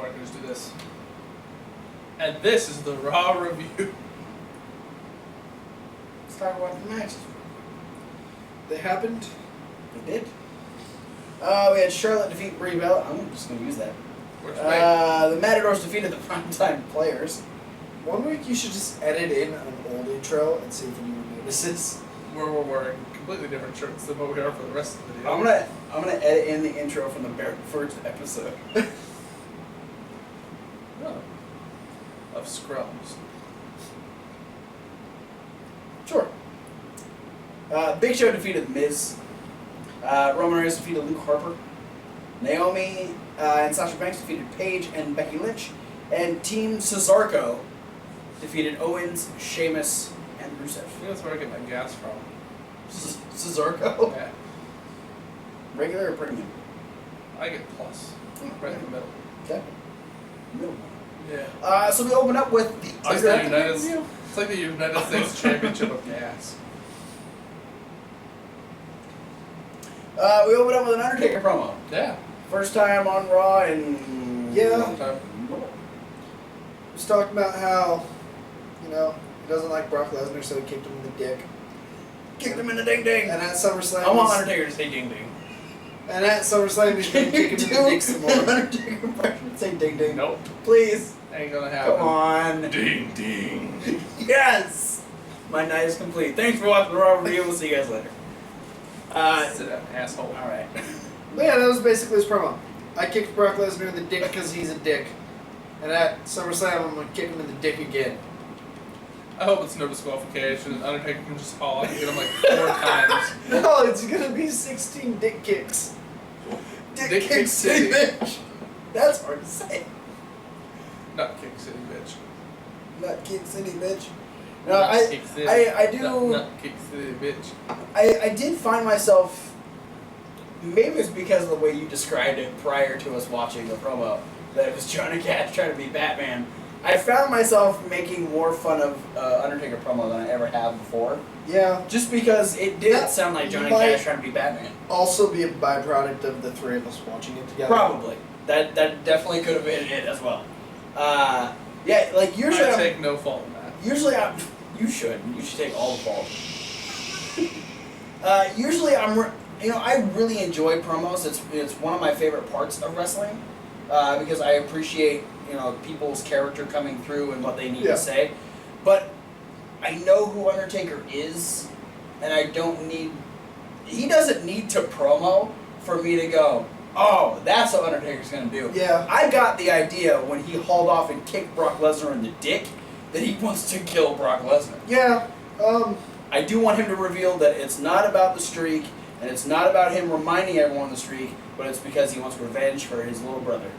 I can just do this. And this is the Raw review. Let's talk about the matches. They happened. They did. We had Charlotte defeat Bray Wyatt. I'm just going to use that. The Matadors defeated the Primetime Players. One week you should just edit in an old intro and see if anyone notices. Where we're wearing completely different shirts than what we are for the rest of the video. I'm gonna edit in the intro from the very first episode. Oh. Of Scrubs. Sure. Big Show defeated The Miz. Roman Reigns defeated Luke Harper. Naomi and Sasha Banks defeated Paige and Becky Lynch. And Team Cesarco defeated Owens, Sheamus, and Rusev. I think that's where I get my gas from. Cesarco? Yeah. Regular or premium? I get plus. Right in the middle. Okay. Middle. Yeah. So we open up with the It's like the United States Championship of gas. We open up with an Undertaker promo. Yeah. First time on Raw in Yeah. a long time. He's talking about how, he doesn't like Brock Lesnar, so he kicked him in the dick. Kicked him in the ding ding. And at SummerSlam, I want Undertaker to say ding ding. And at SummerSlam, he's going to kick him in the dick some more. Undertaker impression say ding ding. Nope. Please. Ain't gonna happen. Come on. Ding ding. Yes. My night is complete. Thanks for watching the Raw review. We'll see you guys later. Sit down, asshole. All right. But yeah, that was basically his promo. I kicked Brock Lesnar in the dick because he's a dick. And at SummerSlam, I'm going to kick him in the dick again. I hope it's no disqualification and Undertaker can just haul out and get him like 4 times. No, it's going to be 16 dick kicks. Dick kick city. bitch. That's hard to say. Not kick city, bitch. Not kick city, bitch. No, Not I kick city. I do. Not kick city, bitch. I did find myself. Maybe it's because of the way you described it prior to us watching the promo that it was Johnny Cash trying to be Batman. I found myself making more fun of Undertaker promo than I ever have before. Yeah. Just because it did That sound like Johnny might Cash trying to be Batman. Also be a byproduct of the three of us watching it together. Probably. That definitely could have been it as well. Yeah, like usually I take no fault in that. Usually you should. You should take all the fault. Usually I really enjoy promos. It's one of my favorite parts of wrestling because I appreciate people's character coming through and what they need to say. But I know who Undertaker is, and he doesn't need to promo for me to go, oh, that's what Undertaker's going to do. Yeah. I got the idea when he hauled off and kicked Brock Lesnar in the dick that he wants to kill Brock Lesnar. Yeah. I do want him to reveal that it's not about the streak, and it's not about him reminding everyone of the streak, but it's because he wants revenge for his little brother.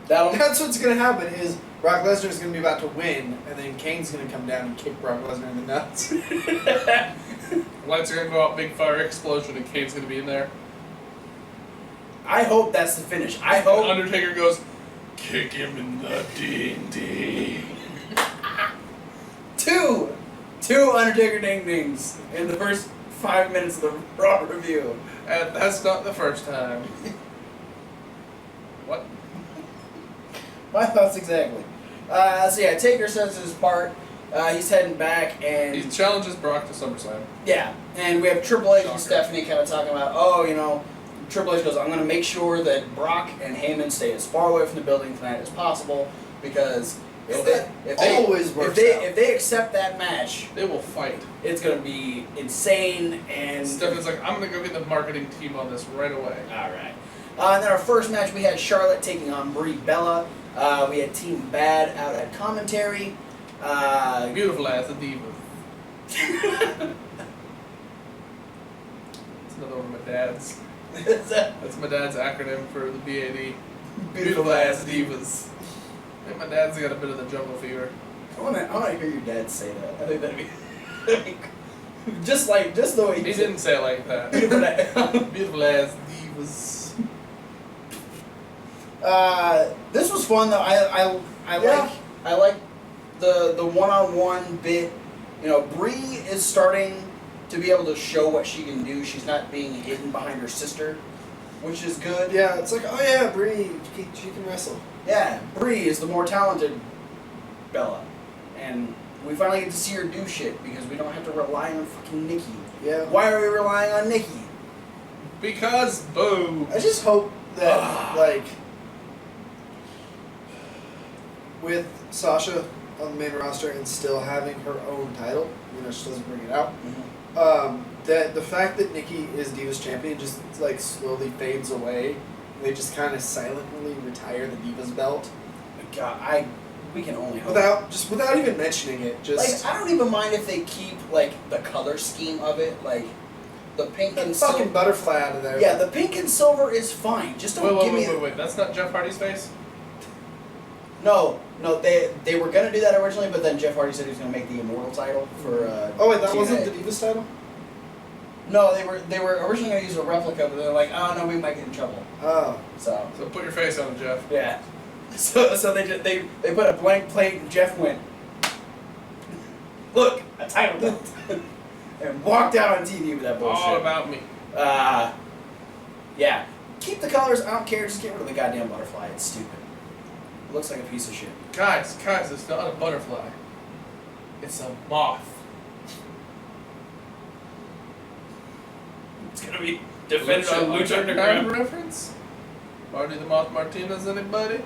That's what's going to happen is Brock Lesnar's going to be about to win, and then Kane's going to come down and kick Brock Lesnar in the nuts. Lights are going to go out, big fire explosion, and Kane's going to be in there. I hope that's the finish. I hope Undertaker goes, kick him in the ding ding. Two Undertaker ding dings in the first 5 minutes of the Raw review. And that's not the first time. What? My thoughts exactly. So yeah, Taker says his part. He's heading back and He challenges Brock to SummerSlam. yeah, and we have Triple H Shocker. and Stephanie kind of talking about, Triple H goes, I'm going to make sure that Brock and Heyman stay as far away from the building tonight as possible because if they accept that match, They will fight. it's going to be insane. And Stephanie's like, I'm going to go get the marketing team on this right away. all right. And then our first match, we had Charlotte taking on Brie Bella. We had Team Bad out at commentary. Beautiful ass, the diva. That's another one of my dad's. That's my dad's acronym for the BAD. Beautiful ass divas. I think my dad's got a bit of the jungle fever. I want to hear your dad say that. I think that'd be just the way He didn't say it like that. Beautiful ass divas. This was fun though. I like the one-on-one bit. Brie is starting to be able to show what she can do. She's not being hidden behind her sister. which is good. Yeah, it's like, oh yeah, Brie, she can wrestle. Yeah, Brie is the more talented Bella. And we finally get to see her do shit because we don't have to rely on fucking Nikki. Yeah. Why are we relying on Nikki? Because boo. I just hope that, like, with Sasha on the main roster and still having her own title, she doesn't bring it out, that the fact that Nikki is Divas Champion just, like, slowly fades away. They just kind of silently retire the Divas belt. God, we can only hope. Without even mentioning it, just... Like, I don't even mind if they keep, like, the color scheme of it, like, the pink and silver. Fucking butterfly out of there. Yeah, the pink and silver is fine. Just don't give me... Wait, that's not Jeff Hardy's face? No, they were gonna do that originally, but then Jeff Hardy said he was gonna make the Immortal title for. Oh wait, that TNA. wasn't the Divas title. No, they were originally gonna use a replica, but they're like, oh no, we might get in trouble. Oh. So put your face on it, Jeff. Yeah. So they put a blank plate and Jeff went, look, a title belt, and walked out on TV with that bullshit. All about me. Yeah. Keep the colors. I don't care. Just get rid of the goddamn butterfly. It's stupid. Looks like a piece of shit. Guys, it's not a butterfly. It's a moth. It's gonna be defended on Lucha Underground reference? Marty the Moth Martinez, anybody?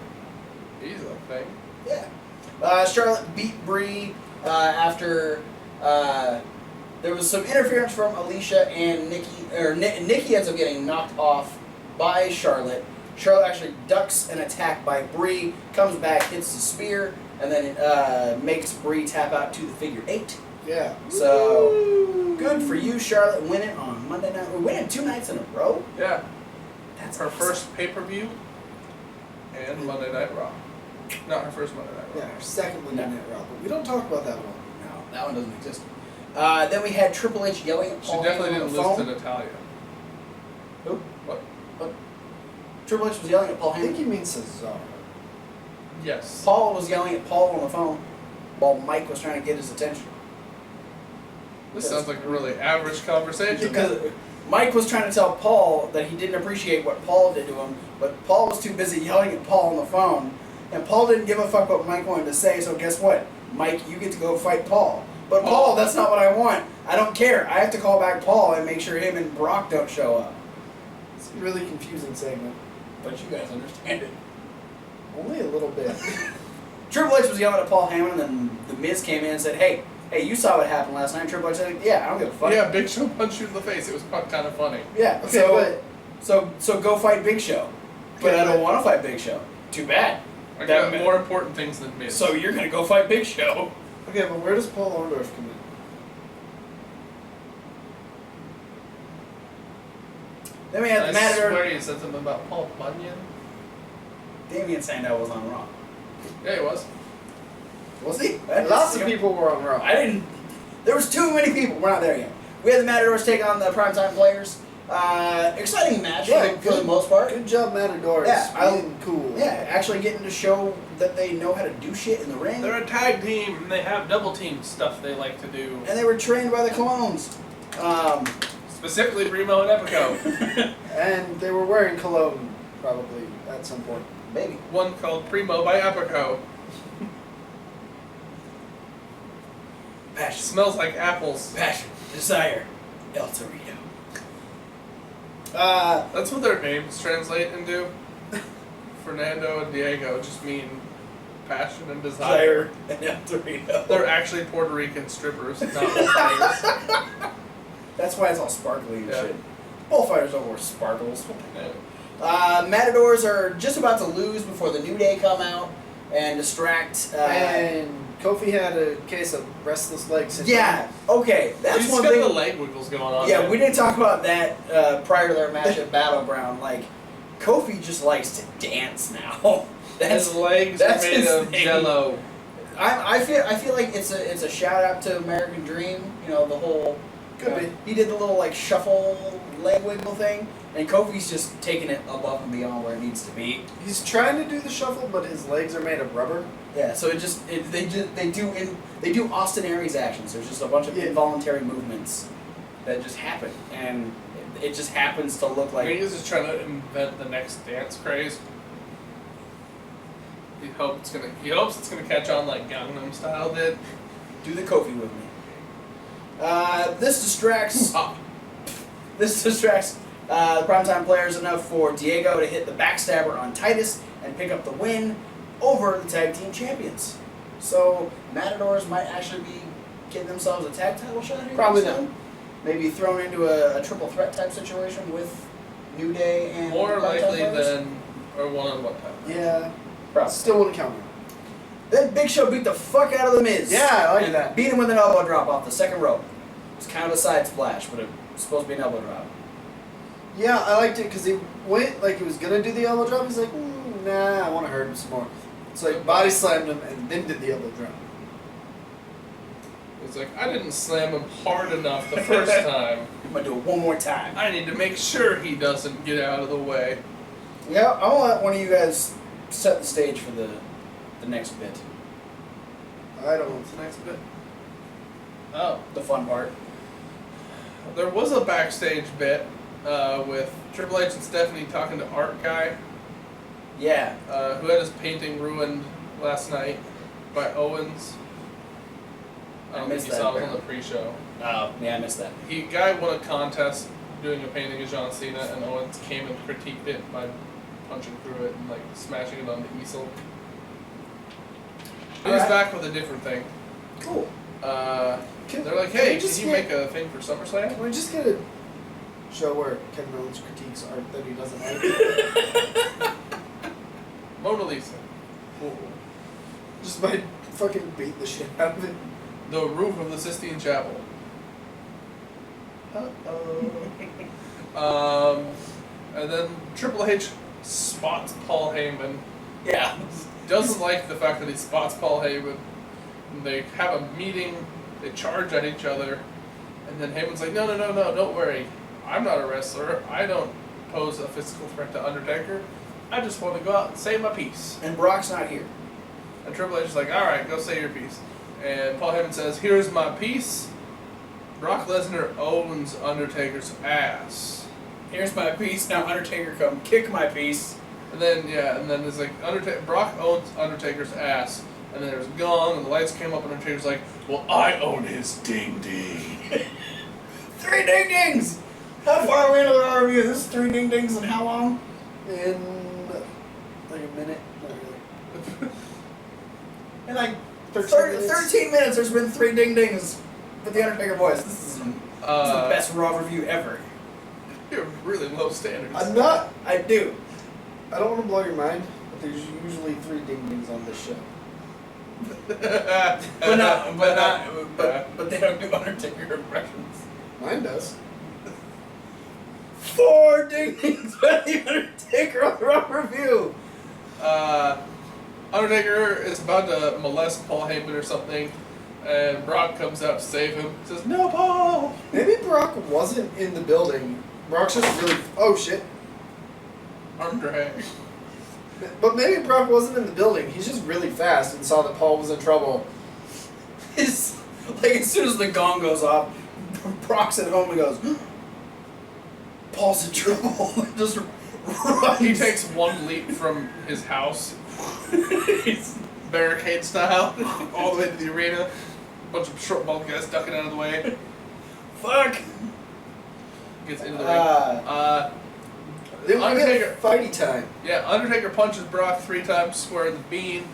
He's a thing. Yeah. Charlotte beat Brie after there was some interference from Alicia and Nikki. Nikki ends up getting knocked off by Charlotte. Charlotte actually ducks an attack by Brie, comes back, hits the spear, and then makes Brie tap out to the figure 8. Yeah. So, good for you, Charlotte, winning on Monday night. We're winning 2 nights in a row? Yeah. That's her awesome. first pay-per-view and Monday Night Raw. Not her first Monday Night Raw. Yeah, her second Monday Night Raw. But we don't talk about that one. No, that one doesn't exist. Then we had Triple H yelling at Paul She definitely Heyman on didn't the lose phone. to Natalia. Who? What? Triple H was yelling at Paul I think Heyman. you mean Cesaro. Yes. Paul was yelling at Paul on the phone while Mike was trying to get his attention. This sounds like a really average conversation. Because Mike was trying to tell Paul that he didn't appreciate what Paul did to him, but Paul was too busy yelling at Paul on the phone, and Paul didn't give a fuck what Mike wanted to say, so guess what? Mike, you get to go fight Paul. But Paul, that's not what I want. I don't care. I have to call back Paul and make sure him and Brock don't show up. It's a really confusing segment. But you guys understand it. Only a little bit. Triple H was yelling at Paul Heyman, and then The Miz came in and said, hey, you saw what happened last night. Triple H said, yeah, I don't give a fuck. Yeah, Big Show punched you in the face. It was kind of funny. Yeah, Okay, so go fight Big Show. But I don't want to fight Big Show. Too bad. I got more important things than Miz. So you're gonna go fight Big Show. Okay, but where does Paul Orndorff come in? Then we had the Matador. I swear you said something about Paul Bunyan. Damian Sandow was on Raw. Yeah, he was. Was he? Lots of people were on Raw. I didn't. There was too many people. We're not there yet. We had the Matadors take on the Primetime Players. Exciting match for the most part. Good job, Matadors. Yeah, being cool. Yeah, actually getting to show that they know how to do shit in the ring. They're a tag team, and they have double team stuff they like to do. And they were trained by the Colognes. Specifically, Primo and Epico. And they were wearing cologne, probably, at some point. Maybe. One called Primo by Epico. Passion. Smells like apples. Passion. Desire. El Torito. That's what their names translate into. Fernando and Diego just mean passion and desire. And El Torito. They're actually Puerto Rican strippers, not bullfighters. That's why it's all sparkly and Yeah. shit. Bullfighters don't wear sparkles. Yeah. Matadors are just about to lose before the New Day come out and distract. And Kofi had a case of restless leg syndrome. Yeah, okay, that's He's one got thing. the leg wiggles going on. Yeah, man. we didn't talk about that prior to their match at Battleground. Like, Kofi just likes to dance now. His legs that's are made his of thing. jello. I feel like it's a shout out to American Dream. You know, the whole. Could be. He did the little like shuffle leg wiggle thing, and Kofi's just taking it above and beyond where it needs to be. He's trying to do the shuffle, but his legs are made of rubber. Yeah, so they do Austin Aries actions. There's just a bunch of involuntary movements that just happen, and it just happens to look like. Maybe he's just trying to invent the next dance craze. He hopes it's gonna catch on like Gangnam Style did. Do the Kofi with me. This distracts. This distracts the primetime players enough for Diego to hit the backstabber on Titus and pick up the win over the tag team champions. So Matadors might actually be getting themselves a tag title shot here. Probably not. Maybe thrown into a triple threat type situation with New Day and More primetime likely players. than a one-on-one time. Yeah. Probably. Still wouldn't count. Then Big Show beat the fuck out of The Miz. Yeah, I like and that. Beat him with an elbow drop off the second rope. It was kind of a side splash, but it was supposed to be an elbow drop. Yeah, I liked it because he went like he was gonna do the elbow drop. He's like, nah, I want to hurt him some more. So he body slammed him and then did the elbow drop. It's like, I didn't slam him hard enough the first time. I'm gonna do it one more time. I need to make sure he doesn't get out of the way. Yeah, I want to let one of you guys set the stage for the next bit. I don't know. What's the next bit? Oh, The fun part. there was a backstage bit with Triple H and Stephanie talking to Art Guy, Yeah. who had his painting ruined last night by Owens. I don't think missed you that saw it bit. on the pre-show. Oh, yeah, I missed that. Guy won a contest doing a painting of John Cena, and Owens came and critiqued it by punching through it and like smashing it on the easel. He's Alright. back with a different thing. Cool. They're like, can hey, we just can you get- make a thing for SummerSlam? Can we just get a show where Kevin Owens critiques art that he doesn't like? Mona Lisa. Just by fucking beat the shit out of it. The roof of the Sistine Chapel. And then Triple H spots Paul Heyman. Yeah. Doesn't like the fact that he spots Paul Heyman. And they have a meeting. They charge at each other. And then Heyman's like, no, don't worry. I'm not a wrestler. I don't pose a physical threat to Undertaker. I just want to go out and say my piece. And Brock's not here. And Triple H is like, alright, go say your piece. And Paul Heyman says, here's my piece. Brock Lesnar owns Undertaker's ass. Here's my piece. Now Undertaker, come kick my piece. And then, it's like, Brock owns Undertaker's ass. And then there's a gong, and the lights came up, and Undertaker's like, well, I own his ding-ding. 3 ding-dings! How far are we into the review? This is 3 ding-dings in how long? In like a minute. Not really. In like 13 minutes. 13 minutes, there's been 3 ding-dings with the Undertaker voice. This is the best Raw review ever. You have really low standards. I'm not. I do. I don't want to blow your mind, but there's usually 3 ding-dings on this show. But they don't do Undertaker impressions. Mine does. 4 ding-dings by the Undertaker on the Raw review. Undertaker is about to molest Paul Heyman or something, and Brock comes out to save him. Says, no, Paul! Maybe Brock wasn't in the building. Brock's just really. Oh shit. Arm drag. But maybe Brock wasn't in the building. He's just really fast and saw that Paul was in trouble. It's like as soon as the gong goes off, Brock's at home and goes, Paul's in trouble. Just runs. He takes one leap from his house, barricade style, all the way to the arena. A bunch of short, bald guys ducking out of the way. Fuck. Gets into the ring. They want to Undertaker. get fighty time. Yeah, Undertaker punches Brock 3 times square in the bean.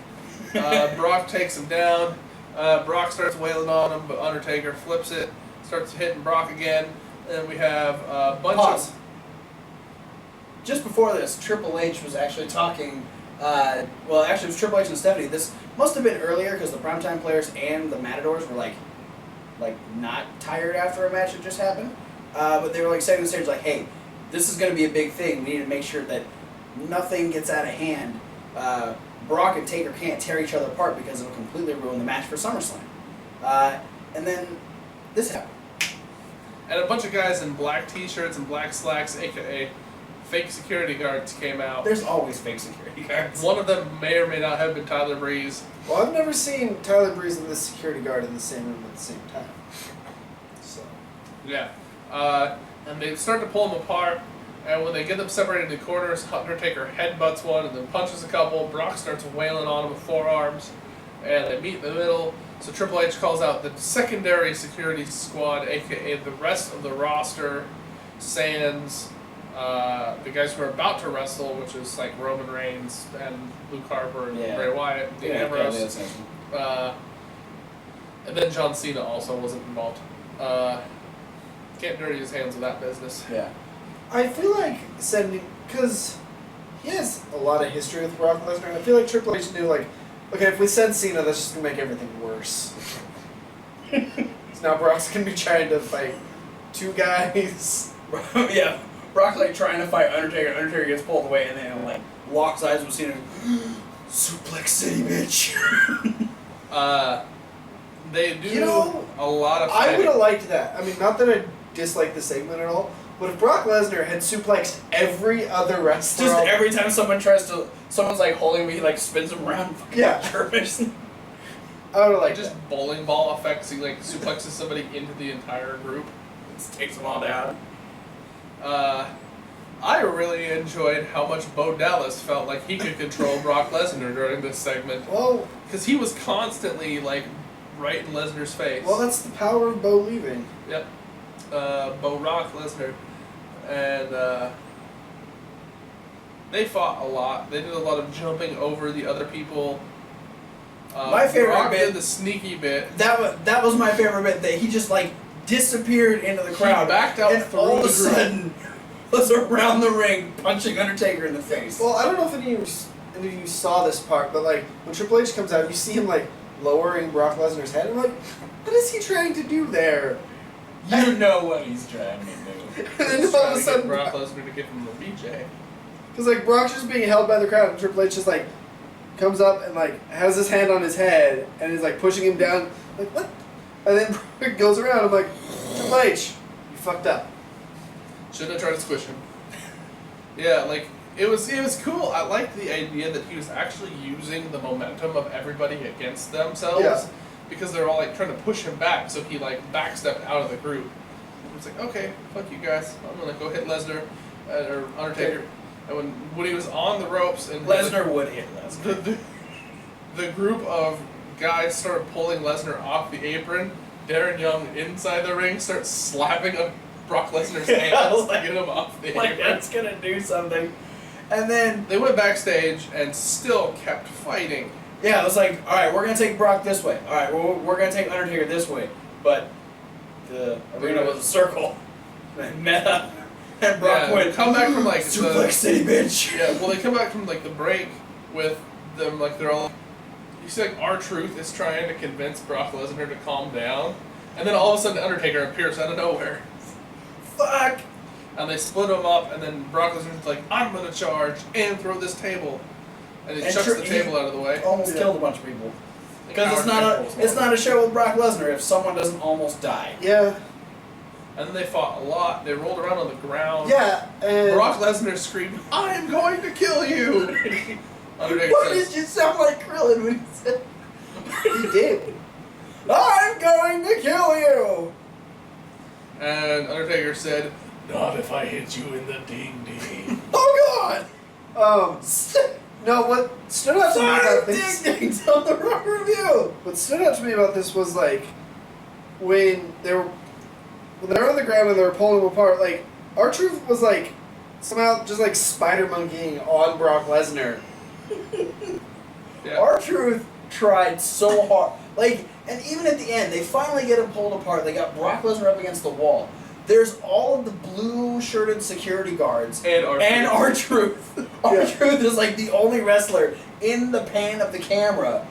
Brock takes him down. Brock starts wailing on him, but Undertaker flips it, starts hitting Brock again. And then we have a bunch Pause. of... Just before this, Triple H was actually talking. Well, actually, it was Triple H and Stephanie. This must have been earlier because the primetime players and the Matadors were like not tired after a match that just happened. But they were like setting the stage, like, "Hey, this is going to be a big thing. We need to make sure that nothing gets out of hand. Brock and Taker can't tear each other apart because it'll completely ruin the match for SummerSlam." And then this happened. And a bunch of guys in black t-shirts and black slacks, a.k.a. fake security guards, came out. There's always fake security guards. One of them may or may not have been Tyler Breeze. Well, I've never seen Tyler Breeze and this security guard in the same room at the same time. So. Yeah. And they start to pull them apart, and when they get them separated in the corners, Undertaker headbutts one and then punches a couple. Brock starts wailing on him with forearms, and they meet in the middle. So Triple H calls out the secondary security squad, aka the rest of the roster, sans the guys who are about to wrestle, which is like Roman Reigns and Luke Harper and Bray Wyatt and Dean Ambrose. And then John Cena also wasn't involved. Can't dirty his hands with that business. Yeah. I feel like sending, because he has a lot of history with Brock Lesnar, and I feel like Triple H knew, like, okay, if we send Cena, that's just going to make everything worse. So now Brock's going to be trying to fight two guys. Yeah. Brock like trying to fight Undertaker. Undertaker gets pulled away and then like locks eyes with Cena. Suplex City, bitch. They do a lot of I fighting. would have liked that. I mean, not that I dislike the segment at all, but if Brock Lesnar had suplexed every other wrestler, Just every time someone's like holding me, he like spins him around. Yeah. Curves. I would have liked just that. bowling ball effects. He like suplexes somebody into the entire group. Just takes them all down. I really enjoyed how much Bo Dallas felt like he could control Brock Lesnar during this segment. Well, Because he was constantly like right in Lesnar's face. well, that's the power of Bo leaving. Yep. Bo Rock Lesnar. And they fought a lot. They did a lot of jumping over the other people. My favorite Brock bit- did the sneaky bit. That was my favorite bit. That he just like disappeared into the crowd. He backed out and through all of the a group. sudden was around the ring punching Undertaker in the face. Well, I don't know if any of you saw this part, but like when Triple H comes out, you see him like lowering Brock Lesnar's head. I'm like, what is he trying to do there? You know what he's trying to do. And then He's all trying of a to sudden, get Brock Lesnar to give him the BJ. because like Brock's just being held by the crowd, and Triple H just like comes up and like has his hand on his head and is like pushing him down. Like what? And then Brock goes around. I'm like, Triple H, you fucked up. Shouldn't have tried to squish him. Yeah, like it was cool. I liked the idea that he was actually using the momentum of everybody against themselves. Yeah. Because they're all like trying to push him back, so he like backstepped out of the group. It was like, okay, fuck you guys. I'm gonna go hit Lesnar or Undertaker. And when he was on the ropes and Lesnar would hit Lesnar. the group of guys started pulling Lesnar off the apron, Darren Young inside the ring starts slapping up Brock Lesnar's hands to get him off the Like apron. that's gonna do something. And then They went backstage and still kept fighting. yeah, it was like, all right, we're gonna take Brock this way. All right, we're gonna take Undertaker this way. But the arena was a circle. And Meta and Brock Yeah, went come back from like Suplex City, bitch. Yeah, well they come back from like the break with them like they're all. You see like R-Truth is trying to convince Brock Lesnar to calm down, and then all of a sudden Undertaker appears out of nowhere. Fuck. And they split them up, and then Brock Lesnar's like, I'm gonna charge and throw this table. And he And chucks sure, the he table out of the way. Almost Yeah. killed a bunch of people. Because Howard it's not a show with Brock Lesnar if someone doesn't almost die. Yeah. And then they fought a lot. They rolled around on the ground. Yeah. And Brock Lesnar screamed, I am going to kill you! Undertaker Why says, did you sound like Krillin when he said, he did. I'm going to kill you? and Undertaker said, not if I hit you in the ding-ding. Oh God! No, what stood out to me Sorry, about this? ding dings on the wrong review. What stood out to me about this was like when they were on the ground and they were pulling them apart. Like R-Truth was like somehow just like spider monkeying on Brock Lesnar. Yeah. R-Truth tried so hard. Like, and even at the end, they finally get him pulled apart. They got Brock Lesnar up against the wall. There's all of the blue-shirted security guards And R-Truth. and R-Truth. R-Truth is like the only wrestler in the pan of the camera,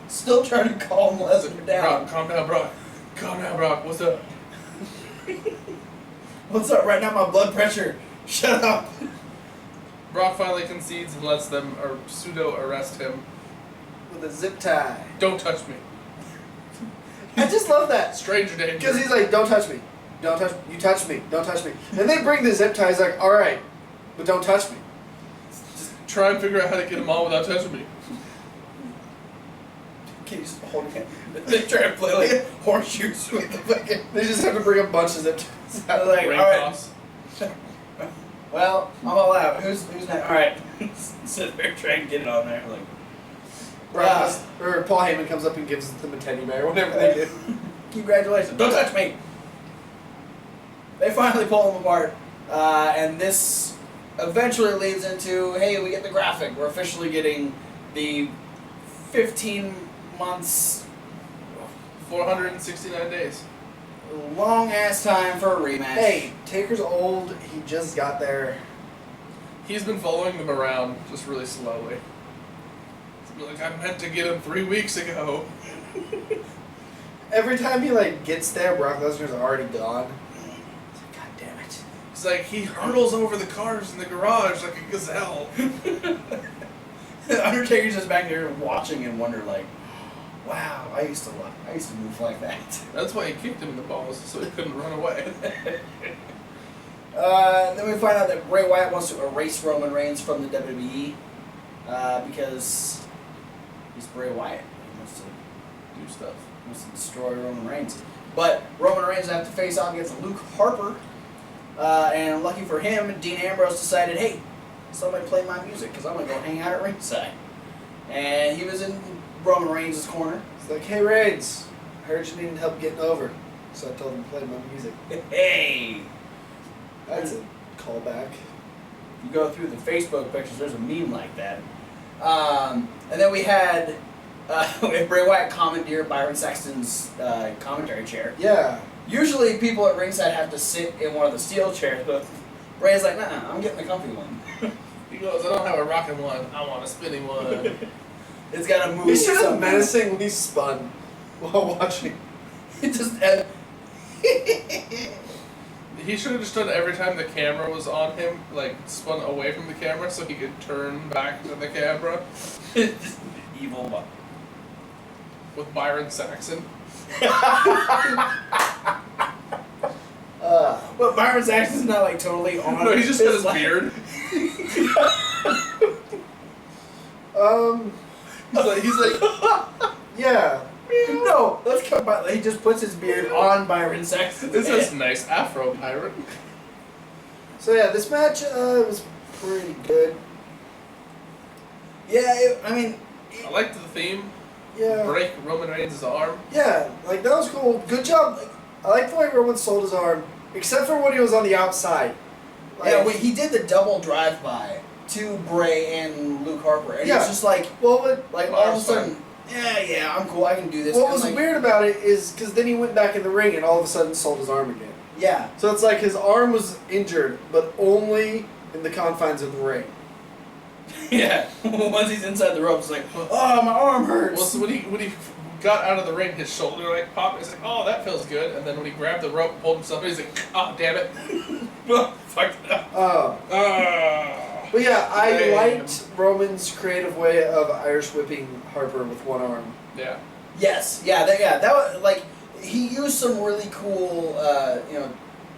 still trying to calm Lesnar down. Brock, calm down, Brock. Calm down, Brock. What's up? What's up? Right now, my blood pressure. Shut up. Brock finally concedes and lets them pseudo-arrest him. With a zip tie. Don't touch me. I just love that. Stranger danger. Because he's like, don't touch me. Don't touch me. You touch me. Don't touch me. And they bring the zip tie. He's like, alright, but don't touch me. Just try and figure out how to get him on without touching me. Can you just hold him? They try to play like horseshoes with the fucking. They just have to bring a bunch of zip ties. Like, Ring all right. toss. Well, I'm all out. Who's next? All right. Sit there, try and get it on there. Like, Or Paul Heyman comes up and gives them a teddy bear, whatever they do. congratulations. Don't touch me. They finally pull them apart, and this eventually leads into, hey, we get the graphic. We're officially getting the 15 months, 469 days. long ass time for a rematch. Hey, Taker's old. He just got there. He's been following them around just really slowly. He's like, I meant to get him 3 weeks ago. Every time he gets there, Brock Lesnar's already gone. It's like, God damn it. It's like he hurdles over the cars in the garage like a gazelle. Undertaker's just back there watching and wonder like, wow, I used to move like that. That's why he kicked him in the balls, so he couldn't run away. Then we find out that Bray Wyatt wants to erase Roman Reigns from the WWE because he's Bray Wyatt. He wants to Do stuff. destroy Roman Reigns. But Roman Reigns has to face off against Luke Harper. And lucky for him, Dean Ambrose decided, hey, somebody play my music because I'm going to go hang out at ringside. And he was in Roman Reigns' corner. It's like, hey, Reigns, I heard you needed help getting over. So I told him to play my music. Hey! That's a callback. You go through the Facebook pictures, there's a meme like that. And then we had Bray Wyatt commandeer Byron Saxton's commentary chair. Yeah. Usually people at ringside have to sit in one of the steel chairs, but Bray's like, nah, I'm getting the comfy one. He goes, I don't have a rocking one, I want a spinning one. It's got to move. He should have somehow. menacingly spun while watching. It just... He should have just done every time the camera was on him, spun away from the camera so he could turn back to the camera. Evil one. With Byron Saxon. But Byron Saxton's not totally on. No, he just got his beard. He's like, Yeah. No, let's come back. He just puts his beard on Byron Saxton. this is nice afro pirate. So yeah, this match was pretty good. Yeah, I liked the theme. Yeah. Break Roman Reigns' arm. Yeah, that was cool. Good job. I like the way Roman sold his arm, except for when he was on the outside. He did the double drive-by to Bray and Luke Harper, and Yeah. it's just like, Well, all of a sudden, yeah, I'm cool, I can do this. what And, was weird about it is because then he went back in the ring and all of a sudden sold his arm again. Yeah. So it's like his arm was injured, but only in the confines of the ring. Yeah. Once he's inside the ropes, it's like, oh, my arm hurts. Well, so when he got out of the ring, his shoulder popped. He's like, oh, that feels good. And then when he grabbed the rope, pulled himself, he's like, oh, damn it. Fucked it up. But yeah, I Damn. liked Roman's creative way of Irish whipping Harper with one arm. Yeah. Yes, that was he used some really cool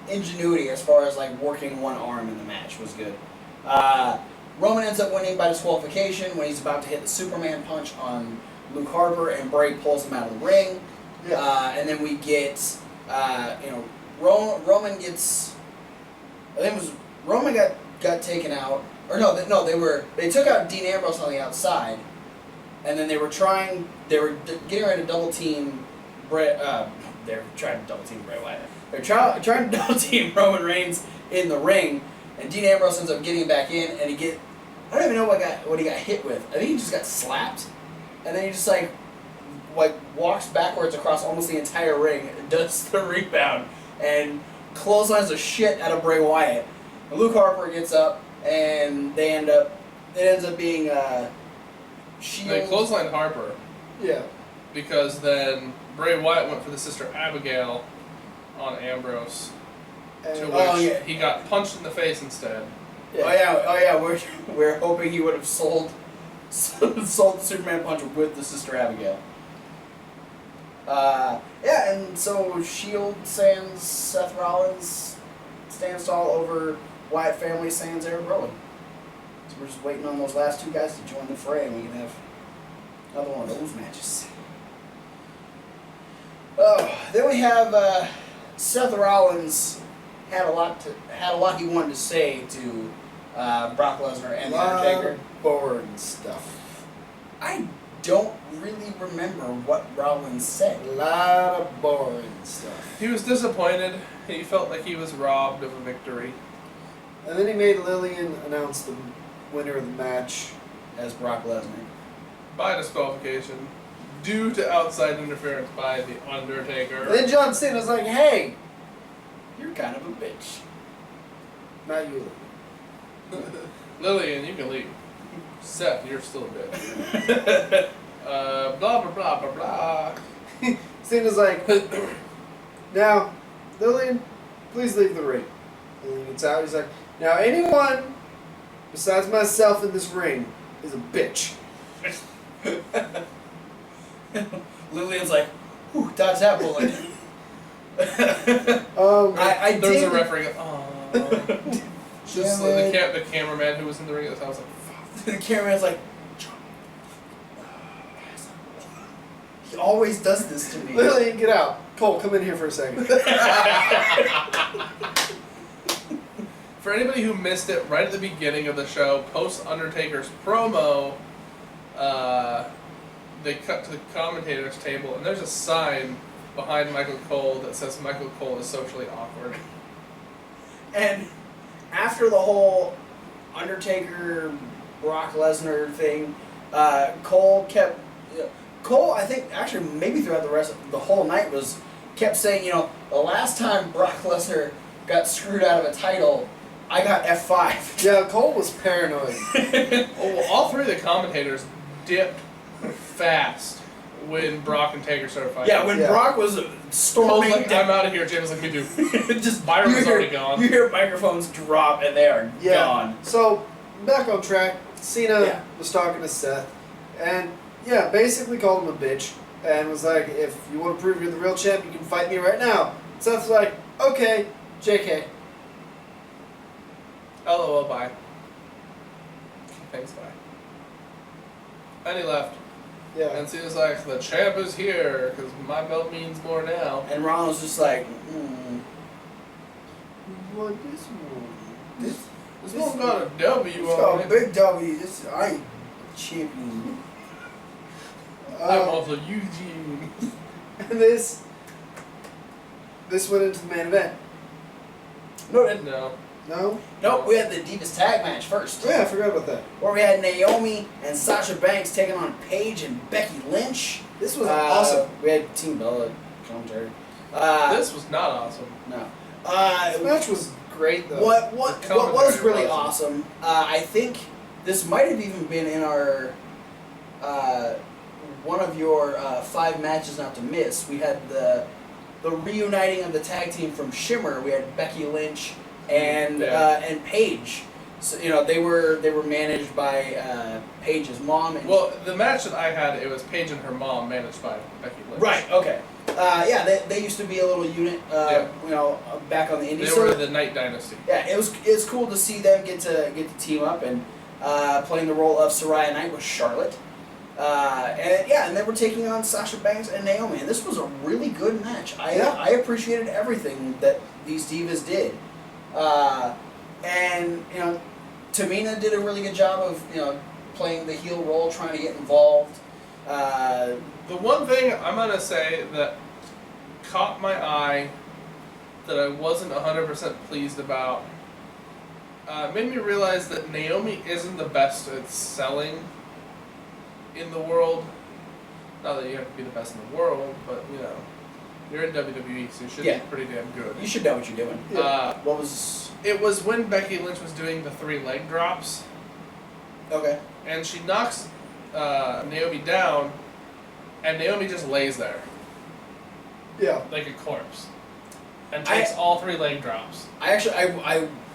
ingenuity as far as working one arm in the match was good. Roman ends up winning by disqualification when he's about to hit the Superman punch on Luke Harper, and Bray pulls him out of the ring. Yeah. And then we get Roman gets, I think it was Roman got taken out, or they took out Dean Ambrose on the outside. And then they were getting ready to double team Bray. They're trying to double team Bray Wyatt. They're trying to double team Roman Reigns in the ring, and Dean Ambrose ends up getting back in, and I don't even know what he got hit with. I think he just got slapped, and then he just walks backwards across almost the entire ring, and does the rebound, and clotheslines the shit out of Bray Wyatt. And Luke Harper gets up, and it ends up being. Shield. They clotheslined Harper Yeah. because then Bray Wyatt went for the Sister Abigail on Ambrose, to which he got punched in the face instead. Yeah. Oh yeah. We're hoping he would have sold the Superman punch with the Sister Abigail. And so Shield sans Seth Rollins stands tall over Wyatt family sans Eric Rowan. So we're just waiting on those last two guys to join the fray, and we can have another one of those matches. Oh, then we have Seth Rollins had a lot he wanted to say to Brock Lesnar and The Undertaker. Boring stuff. I don't really remember what Rollins said. A lot of boring stuff. He was disappointed. He felt like he was robbed of a victory. And then he made Lillian announce the winner of the match. As Brock Lesnar. By disqualification. Due to outside interference by The Undertaker. And then John Cena was like, hey, You're kind of a bitch. not you. Lillian, you can leave. Seth, you're still a bitch. Blah, blah, blah, blah, blah. Cena's like, now, Lillian, please leave the ring. Lillian gets out. He's like, now anyone besides myself in this ring is a bitch. Lillian's like, whew, dodge that bullet. I There was did. a referee. Aww. Just Damn like the cameraman who was in the ring at the time was like, fuck. The cameraman's like, he always does this to me. Lillian, get out. Colt, come in here for a second. For anybody who missed it right at the beginning of the show, post Undertaker's promo, they cut to the commentator's table, and there's a sign behind Michael Cole that says Michael Cole is socially awkward. And after the whole Undertaker, Brock Lesnar thing, Cole, I think, actually, maybe throughout the whole night kept saying, the last time Brock Lesnar got screwed out of a title, I got F5. Yeah, Cole was paranoid. All three of the commentators dipped fast when Brock and Taker started fighting. Yeah, when Brock was Cole's storming like, down. I'm out of here. James like, me too. Just Byron was you hear- already gone. You hear microphones drop and they are gone. So, back on track, Cena Yeah. was talking to Seth, and basically called him a bitch, and was like, if you want to prove you're the real champ, you can fight me right now. Seth's like, okay, JK. LOL, bye. Thanks, bye. And he left. Yeah. And Cena's like, the champ is here, because my belt means more now. And Ron was just like, What this one? This one got a W it's on got a it. big W. I ain't champion. I'm also Eugene. And this went into the main event. No, it didn't. No. No? Nope, we had the Divas Tag match first. Oh, yeah, I forgot about that. Where we had Naomi and Sasha Banks taking on Paige and Becky Lynch. This was awesome. We had Team Bella commentary. This was not awesome. No. The match was great, though. What The was commentary really wasn't. awesome, I think this might have even been in our one of your 5 matches not to miss. We had the reuniting of the tag team from Shimmer. We had Becky Lynch and Paige. So they were managed by Paige's mom. And Well, the match that I had, it was Paige and her mom managed by Becky Lynch. right. Okay. They used to be a little unit. Back on the Indies. They were the Night Dynasty. Yeah, it's cool to see them get to team up and playing the role of Saraya Knight with Charlotte. And they were taking on Sasha Banks and Naomi, and this was a really good match. I appreciated everything that these divas did, and Tamina did a really good job of playing the heel role, trying to get involved. The one thing I'm going to say that caught my eye that I wasn't 100% pleased about made me realize that Naomi isn't the best at selling in the world. Not that you have to be the best in the world, but you're in WWE, so you should be pretty damn good. You should know what you're doing. What was... It was when Becky Lynch was doing the 3 leg drops, Okay. and she knocks Naomi down, and Naomi just lays there Yeah. like a corpse, and takes all 3 leg drops. I actually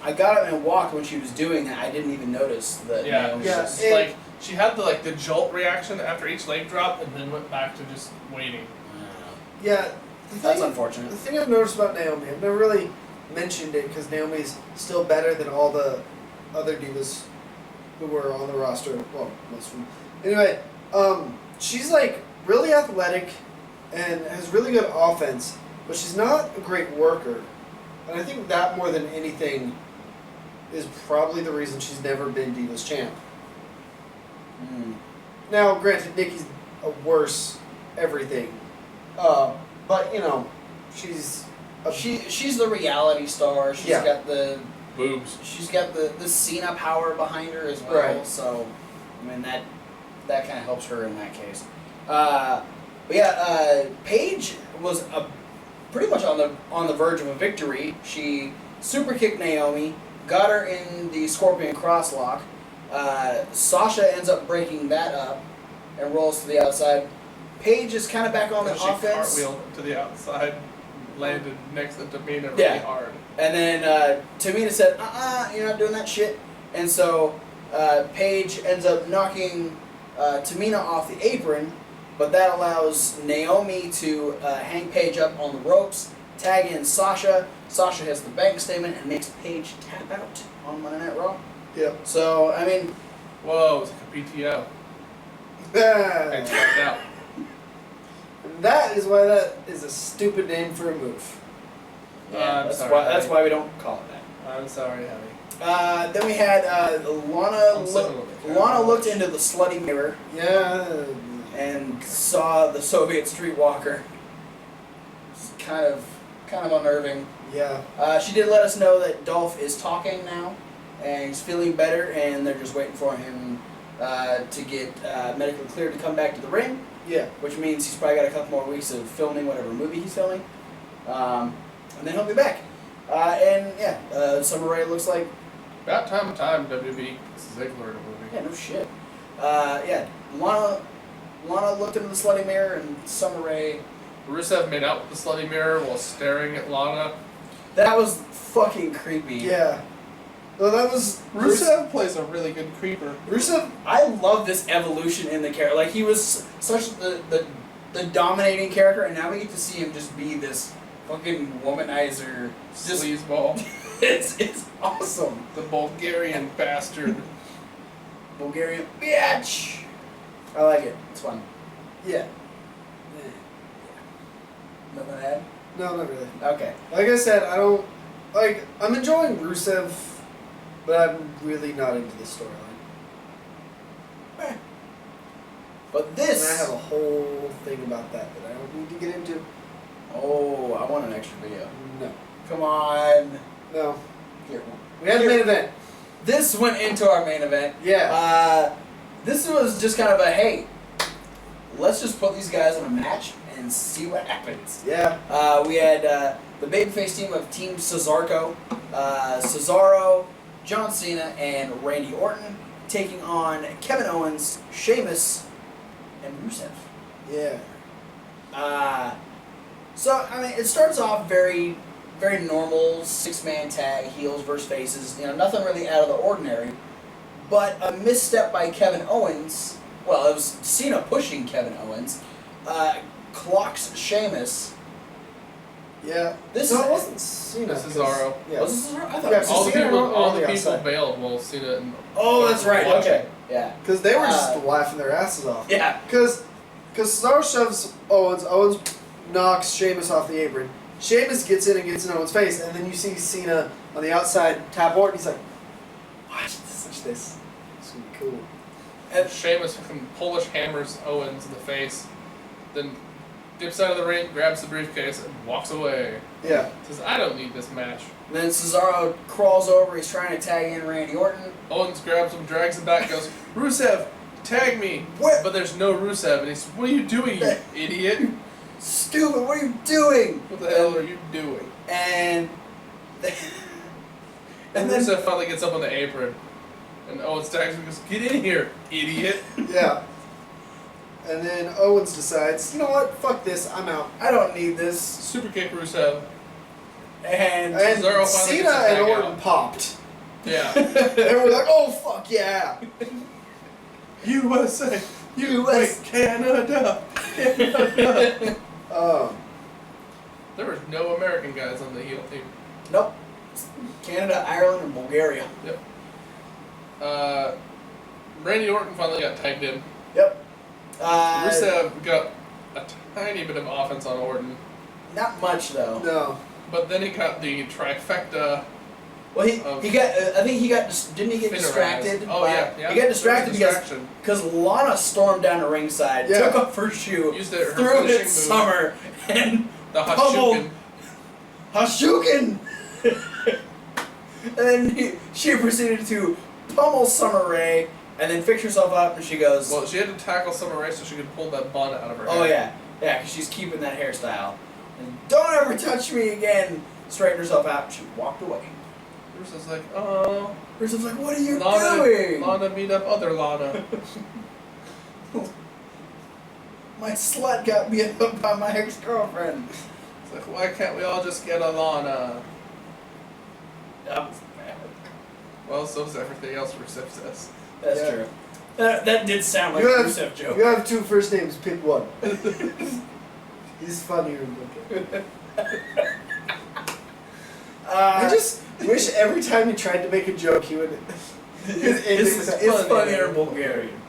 I got up and walked when she was doing that. I didn't even notice that. Naomi was- It's like she had the jolt reaction after each leg drop, and then went back to just waiting. Yeah. That's unfortunate. The thing I've noticed about Naomi, I've never really mentioned it because Naomi's still better than all the other divas who were on the roster. Well, most of them. Anyway, she's really athletic and has really good offense, but she's not a great worker. And I think that more than anything is probably the reason she's never been Divas champ. Now, granted, Nikki's a worse everything, but you know, she's she's the reality star. She's got the boobs. She's got the Cena power behind her as well. Right. So, I mean that kind of helps her in that case. But yeah, Paige was pretty much on the verge of a victory. She super kicked Naomi, got her in the Scorpion crosslock. Sasha ends up breaking that up and rolls to the outside. Paige is kind of back on the She offense. cartwheeled to the outside, landed next to Tamina really Yeah. hard. And then Tamina said, you're not doing that shit. And so Paige ends up knocking Tamina off the apron, but that allows Naomi to hang Paige up on the ropes, tag in Sasha. Sasha has the bank statement and makes Paige tap out on Monday Night Raw. Yep. So, I mean... Whoa, it's like a PTO. And tapped out. That is why that is a stupid name for a move. Yeah, I'm that's sorry, why Abby. we don't call it that. I'm sorry, honey. Then we had Lana. I'm sick of it. Lana looked into the slutty mirror Yeah. and saw the Soviet Streetwalker. It's kind of unnerving. Yeah. She did let us know that Dolph is talking now, and he's feeling better, and they're just waiting for him to get medically cleared to come back to the ring, Yeah. which means he's probably got a couple more weeks of filming whatever movie he's filming, and then he'll be back. And yeah, Summer Rae looks like... About time WWE Ziggler in a movie. Yeah, no shit. Yeah, Lana looked into the slutty mirror, and Summer Rae... Rusev made out with the slutty mirror while staring at Lana. That was fucking creepy. Yeah. Well, that was Rusev plays a really good creeper. Rusev. I love this evolution in the character. Like, he was such the dominating character, and now we get to see him just be this fucking womanizer. Just Sleazeball. it's awesome. The Bulgarian bastard. Bulgarian bitch. I like it. It's fun. Yeah. Nothing to add? No, not really. Okay. Like I said, I don't like. I'm enjoying Rusev, but I'm really not into the storyline. But And this... I have a whole thing about that I don't need to get into. Oh, I want an extra video. No. Come on. No. Here. We had the main event. This went into our main event. Yeah. This was just kind of a, hey, let's just put these guys in a match and see what happens. Yeah. We had the babyface team of Team Cesaro, Cesaro, John Cena, and Randy Orton taking on Kevin Owens, Sheamus, and Rusev. Yeah. So, I mean, it starts off very, very normal, six-man tag, heels versus faces, you know, nothing really out of the ordinary. But a misstep by Kevin Owens, well, it was Cena pushing Kevin Owens, clocks Sheamus. Yeah. This no, is- it wasn't Cena. Cesaro. Yeah. Was this Cesaro? I thought Yeah, it was All the Cena people, were all on the the people outside. bailed while Cena and Oh, that's right. watching. Okay. Yeah. Because they were just Uh, laughing their asses off. Yeah. Because Cesaro shoves Owens. Owens knocks Sheamus off the apron. Sheamus gets in and gets in Owens' face, and then you see Cena on the outside tap Orton. He's like, watch this. It's going to be cool. And Sheamus fucking Polish hammers Owens in the face, then dips out of the ring, grabs the briefcase, and walks away. Yeah. Says, I don't need this match. And then Cesaro crawls over, he's trying to tag in Randy Orton. Owens grabs him, drags him back, goes, Rusev, tag me. What? But there's no Rusev, and he's, what are you doing, you idiot? Stupid, what are you doing? What the hell are you doing? And And then Rusev finally gets up on the apron, and Owens tags him and goes, get in here, idiot. Yeah. And then Owens decides, you know what? Fuck this. I'm out. I don't need this. Super kick Rusev. And And Cesaro finally Cena gets his and tag Orton out. popped. Yeah. And we're like, oh, fuck yeah. USA. US. Wait, Canada. Canada. There was no American guys on the heel team. nope. Canada, Ireland, and Bulgaria. Yep. Randy Orton finally got tagged in. Yep. Rusev got a tiny bit of offense on Orton. Not much though. No. But then he got the trifecta. Well, he got. I think he got. Didn't he get Finnerized. distracted? Oh yeah. He got distracted because Lana stormed down to ringside, took off her shoe, used her threw it finishing at move. Summer, and The pummeled Hashuken. Hashuken. And then she proceeded to pummel Summer Rae, and then fix herself up, and she goes. Well, she had to tackle Summer Rae so she could pull that bun out of her hair. Oh yeah, because she's keeping that hairstyle. And don't ever touch me again. Straightened herself out, and she walked away. Rusev's like, oh. Rusev's like, what are you Lana, doing? Lana beat up other Lana. My slut got beat up by my ex-girlfriend. It's like, why can't we all just get a Lana? That was bad. Well, so's everything else Rusev says. That's true. That did sound like a Rusev joke. You have 2 first names, pick one. He's funnier than I just wish every time he tried to make a joke, he would. It's funnier Bulgarian.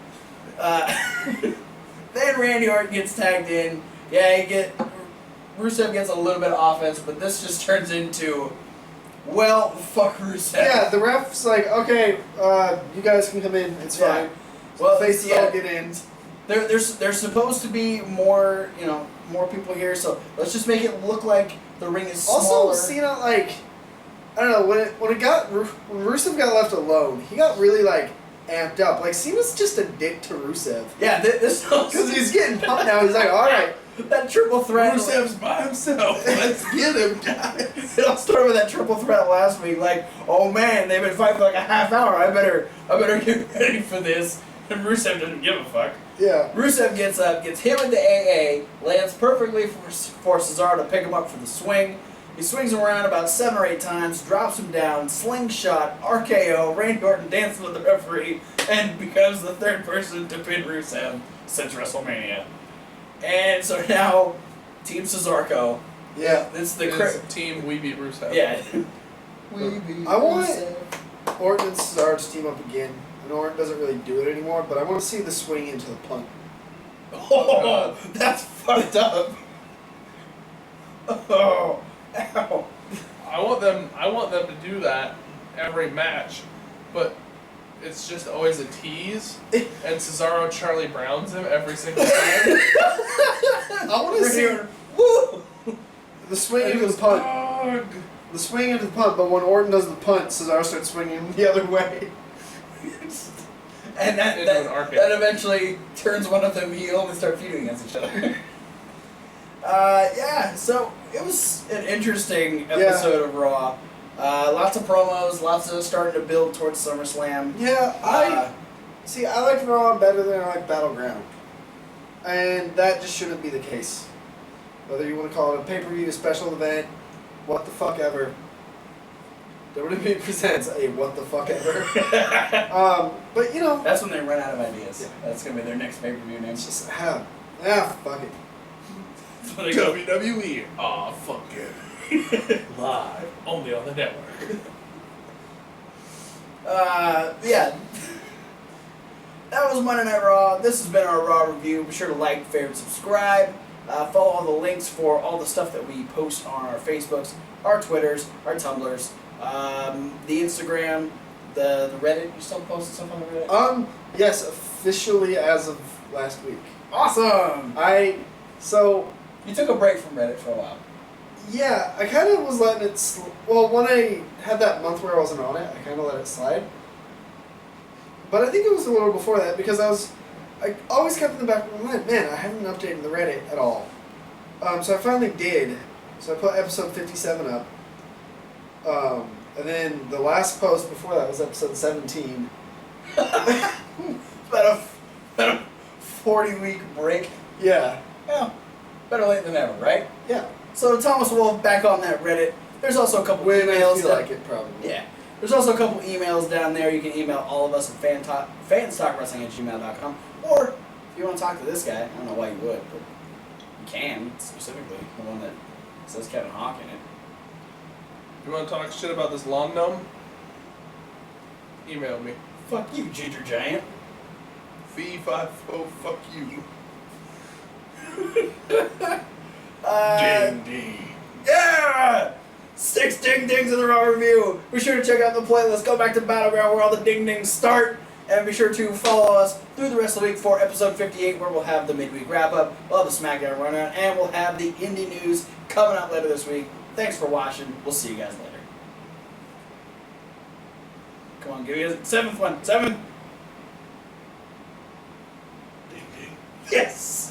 Then Randy Orton gets tagged in. Yeah, Rusev gets a little bit of offense, but this just turns into, well, fuck Rusev. Yeah, the ref's like, okay, you guys can come in. It's fine. So Well, faces all get in. There's supposed to be more, more people here, so let's just make it look like the ring is smaller. Also, Cena, like, I don't know, when Rusev got left alone, he got really, like, amped up. Like, Cena's just a dick to Rusev. Yeah, this Because he's getting pumped now. He's like, alright. That triple threat. Rusev's by himself. Let's get him, guys. It all started with that triple threat last week. Like, oh man, they've been fighting for like a half hour. I better get ready for this. And Rusev doesn't give a fuck. Yeah. Rusev gets up, gets him into AA, lands perfectly for Cesaro to pick him up for the swing. He swings him around about 7 or 8 times, drops him down, slingshot, RKO, Randy Orton dances with the referee, and becomes the 3rd person to pin Rusev since WrestleMania. And so now, Team Cesaro. Yeah. It's team We Beat Rusev. Yeah. We beat I want Rusev. Orton and Cesaro to team up again. I know Orton doesn't really do it anymore, but I want to see the swing into the punt. Oh, that's fucked up. Oh, ow. I want them to do that every match, but it's just always a tease, and Cesaro Charlie Browns him every single time. I want to see the swing into the punt. Dog. The swing into the punt, but when Orton does the punt, Cesaro starts swinging the other way. And that eventually turns one of them heel and they start feuding against each other. Yeah, so it was an interesting episode of Raw. Lots of promos, lots of starting to build towards SummerSlam. Yeah, I like Raw better than I like Battleground. And that just shouldn't be the case. Whether you want to call it a pay-per-view, special event, what the fuck ever. WWE presents a what the fuck ever. But that's when they run out of ideas. Yeah. That's gonna be their next pay-per-view name. It's just fuck it. WWE. Aw, fuck it. Live only on the network. Yeah. That was Monday Night Raw. This has been our Raw review. Be sure to like, favorite, subscribe. Follow all the links for all the stuff that we post on our Facebooks, our Twitters, our Tumblrs, the Instagram, the Reddit. You still posting stuff on the Reddit? Yes, officially as of last week. Awesome! You took a break from Reddit for a while. Yeah, I kind of was letting it well, when I had that month where I wasn't on it, I kind of let it slide. But I think it was a little before that because I always kept in the back of my mind, man, I haven't updated the Reddit at all. So I finally did. So I put episode 57 up. And then the last post before that was episode 17. About a 40-week break. Yeah. Yeah. Better late than never, right? Yeah. So Thomas Wolf back on that Reddit. There's also a couple When emails. I feel like it, probably. Yeah. There's also a couple emails down there. You can email all of us at fanstalkwrestling@gmail.com. Or if you want to talk to this guy, I don't know why you would, but you can, specifically. The one that says Kevin Hawk in it. You want to talk shit about this lawn gnome? Email me. Fuck you, Ginger Giant. Fee-fi-fo, fuck you. Ding. Yeah! 6 ding dings in the Raw review. Be sure to check out the playlist. Go back to Battleground where all the ding dings start. And be sure to follow us through the rest of the week for episode 58, where we'll have the midweek wrap-up, we'll have the SmackDown run-out, and we'll have the indie news coming out later this week. Thanks for watching. We'll see you guys later. Come on, give me a 7th one. 7. Ding, ding. Yes!